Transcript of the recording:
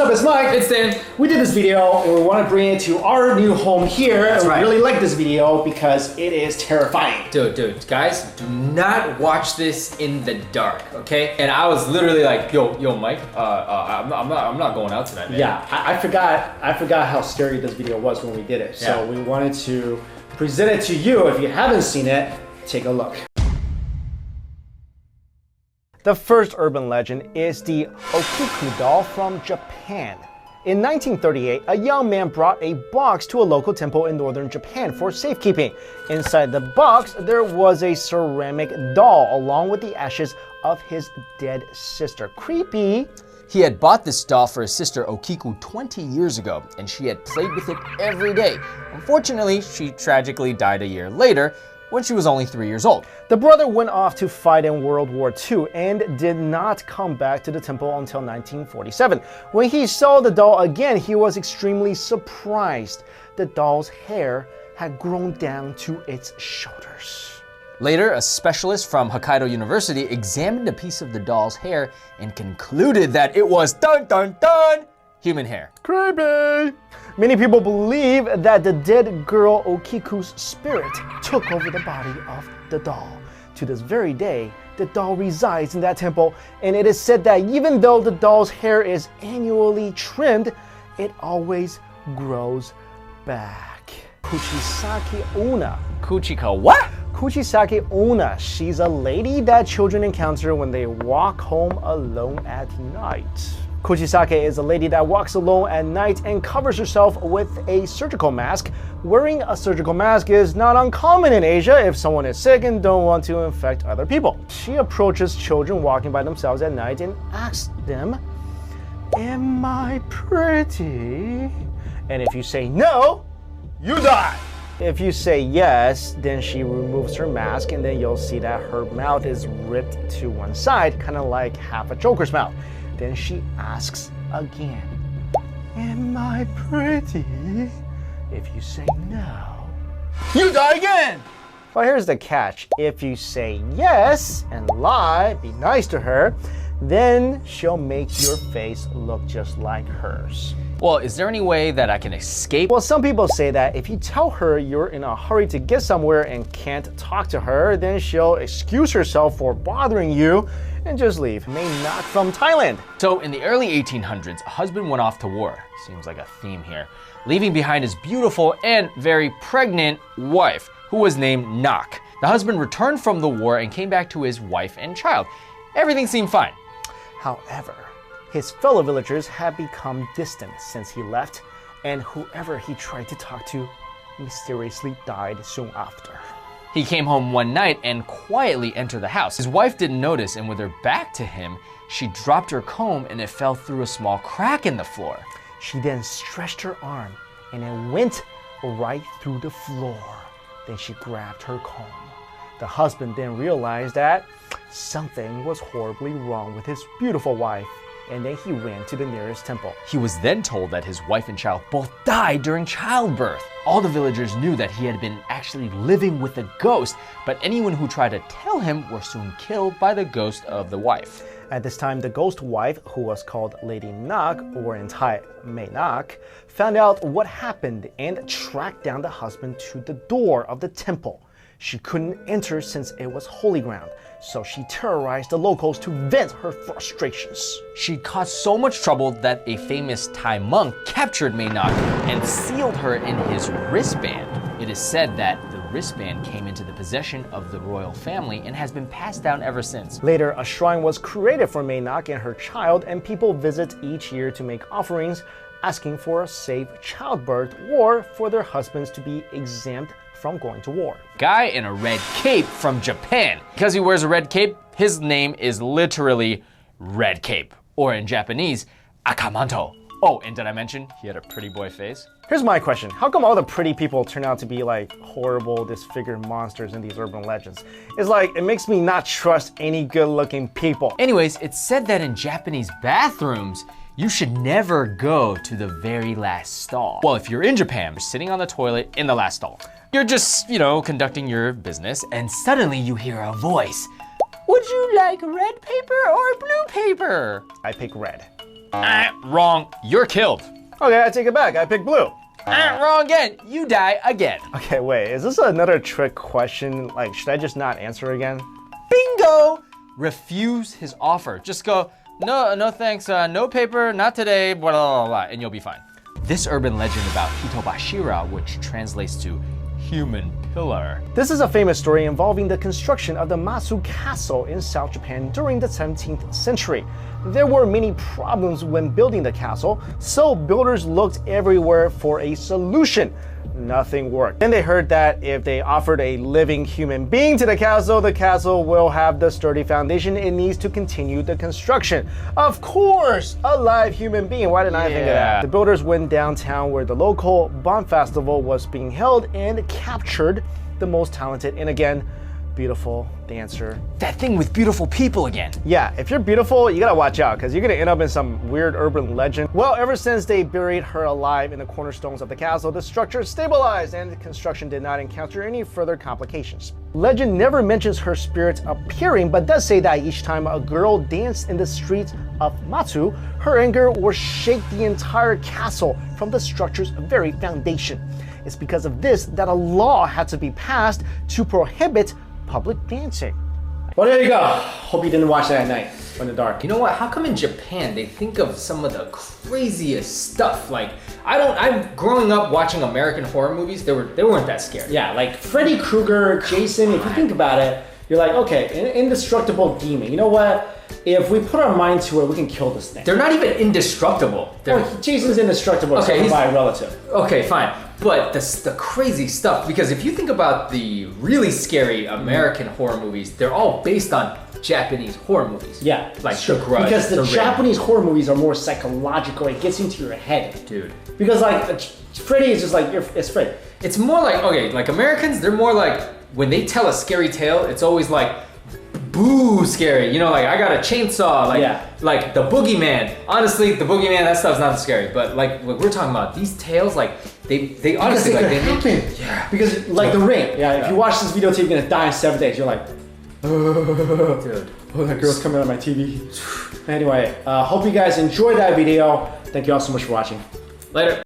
up, it's Mike. It's Dan. We did this video and we want to bring it to our new home here. That's right. We really like this video because it is terrifying. Dude, guys, do not watch this in the dark, okay? And I was literally like, yo, Mike, I'm not going out tonight, man. Yeah, I forgot how scary this video was when we did it. So we wanted to present it to you. If you haven't seen it, take a look. The first urban legend is the Okiku doll from Japan. In 1938, a young man brought a box to a local temple in northern Japan for safekeeping. Inside the box, there was a ceramic doll along with the ashes of his dead sister. Creepy. He had bought this doll for his sister Okiku 20 years ago, and she had played with it every day. Unfortunately, she tragically died a year later, when she was only 3 years old. The brother went off to fight in World War II and did not come back to the temple until 1947. When he saw the doll again, he was extremely surprised. The doll's hair had grown down to its shoulders. Later, a specialist from Hokkaido University examined a piece of the doll's hair and concluded that it was human hair. Creepy! Many people believe that the dead girl Okiku's spirit took over the body of the doll. To this very day, the doll resides in that temple, and it is said that even though the doll's hair is annually trimmed, it always grows back. Kuchisake Onna. Kuchika what? Kuchisake Onna. She's a lady that children encounter when they walk home alone at night. Kuchisake is a lady that walks alone at night and covers herself with a surgical mask. Wearing a surgical mask is not uncommon in Asia if someone is sick and don't want to infect other people. She approaches children walking by themselves at night and asks them, "Am I pretty?" And if you say no, you die. If you say yes, then she removes her mask and then you'll see that her mouth is ripped to one side, kind of like half a Joker's mouth. Then she asks again, "Am I pretty?" If you say no, you die again! Well, here's the catch. If you say yes and lie, be nice to her, then she'll make your face look just like hers. Well, is there any way that I can escape? Well, some people say that if you tell her you're in a hurry to get somewhere and can't talk to her, then she'll excuse herself for bothering you and just leave. Not from Thailand. So in the early 1800s, a husband went off to war. Seems like a theme here. Leaving behind his beautiful and very pregnant wife, who was named Nak. The husband returned from the war and came back to his wife and child. Everything seemed fine. However, his fellow villagers had become distant since he left, and whoever he tried to talk to mysteriously died soon after. He came home one night and quietly entered the house. His wife didn't notice, and with her back to him, she dropped her comb and it fell through a small crack in the floor. She then stretched her arm and it went right through the floor. Then she grabbed her comb. The husband then realized that something was horribly wrong with his beautiful wife, and then he ran to the nearest temple. He was then told that his wife and child both died during childbirth. All the villagers knew that he had been actually living with a ghost, but anyone who tried to tell him were soon killed by the ghost of the wife. At this time, the ghost wife, who was called Lady Nak, or in Thai, May Nak, found out what happened and tracked down the husband to the door of the temple. She couldn't enter since it was holy ground, so she terrorized the locals to vent her frustrations. She caused so much trouble that a famous Thai monk captured Maynak and sealed her in his wristband. It is said that the wristband came into the possession of the royal family and has been passed down ever since. Later, a shrine was created for Maynak and her child, and people visit each year to make offerings, asking for a safe childbirth or for their husbands to be exempt from going to war. Guy in a red cape from Japan. Because he wears a red cape, his name is literally Red Cape, or in Japanese, Akamanto. Oh, and did I mention he had a pretty boy face? Here's my question. How come all the pretty people turn out to be like horrible, disfigured monsters in these urban legends? It's like, it makes me not trust any good looking people. Anyways, it's said that in Japanese bathrooms, you should never go to the very last stall. Well, if you're in Japan, you're sitting on the toilet in the last stall. You're just, conducting your business, and suddenly you hear a voice. Would you like red paper or blue paper? I pick red. Wrong. You're killed. Okay, I take it back. I pick blue. Wrong again. You die again. Okay, wait. Is this another trick question? Like, should I just not answer again? Bingo! Refuse his offer. Just go, no thanks, no paper, not today, blah, blah, blah, and you'll be fine. This urban legend about Hitobashira, which translates to human pillar. This is a famous story involving the construction of the Matsu Castle in South Japan during the 17th century. There were many problems when building the castle, so builders looked everywhere for a solution. Nothing worked. Then they heard that if they offered a living human being to the castle will have the sturdy foundation it needs to continue the construction. Of course, a live human being. Why didn't I think of that? The builders went downtown where the local Bon Festival was being held and captured the most talented and again, beautiful dancer. That thing with beautiful people again. Yeah, if you're beautiful, you gotta watch out because you're gonna end up in some weird urban legend. Well, ever since they buried her alive in the cornerstones of the castle, the structure stabilized and the construction did not encounter any further complications. Legend never mentions her spirit appearing, but does say that each time a girl danced in the streets of Matsu, her anger will shake the entire castle from the structure's very foundation. It's because of this that a law had to be passed to prohibit public dancing. Well, there you go. Hope you didn't watch that at night or in the dark. You know what? How come in Japan they think of some of the craziest stuff? Like, I'm growing up watching American horror movies. They weren't that scary. Yeah, like Freddy Krueger, Jason. If you think about it, you're like, okay, an indestructible demon. You know what? If we put our mind to it, we can kill this thing. They're not even indestructible. Jason's indestructible. Okay, he's by a relative. Okay, fine. But the crazy stuff, because if you think about the really scary American horror movies, they're all based on Japanese horror movies. Yeah, like The Grudge. Because the Japanese horror movies are more psychological. It gets into your head, dude. Because like Freddy is just like it's Freddy. It's more like, okay, like Americans, they're more like when they tell a scary tale, it's always like boo scary. You know, like I got a chainsaw, like the boogeyman. Honestly, the boogeyman, that stuff's not scary. But like what we're talking about, these tales, like they honestly like they happen. Yeah. Because like The Ring. Yeah. If you watch this videotape, you're gonna die in 7 days. You're like, dude. Oh, that girl's coming on my TV. Anyway, hope you guys enjoyed that video. Thank you all so much for watching. Later.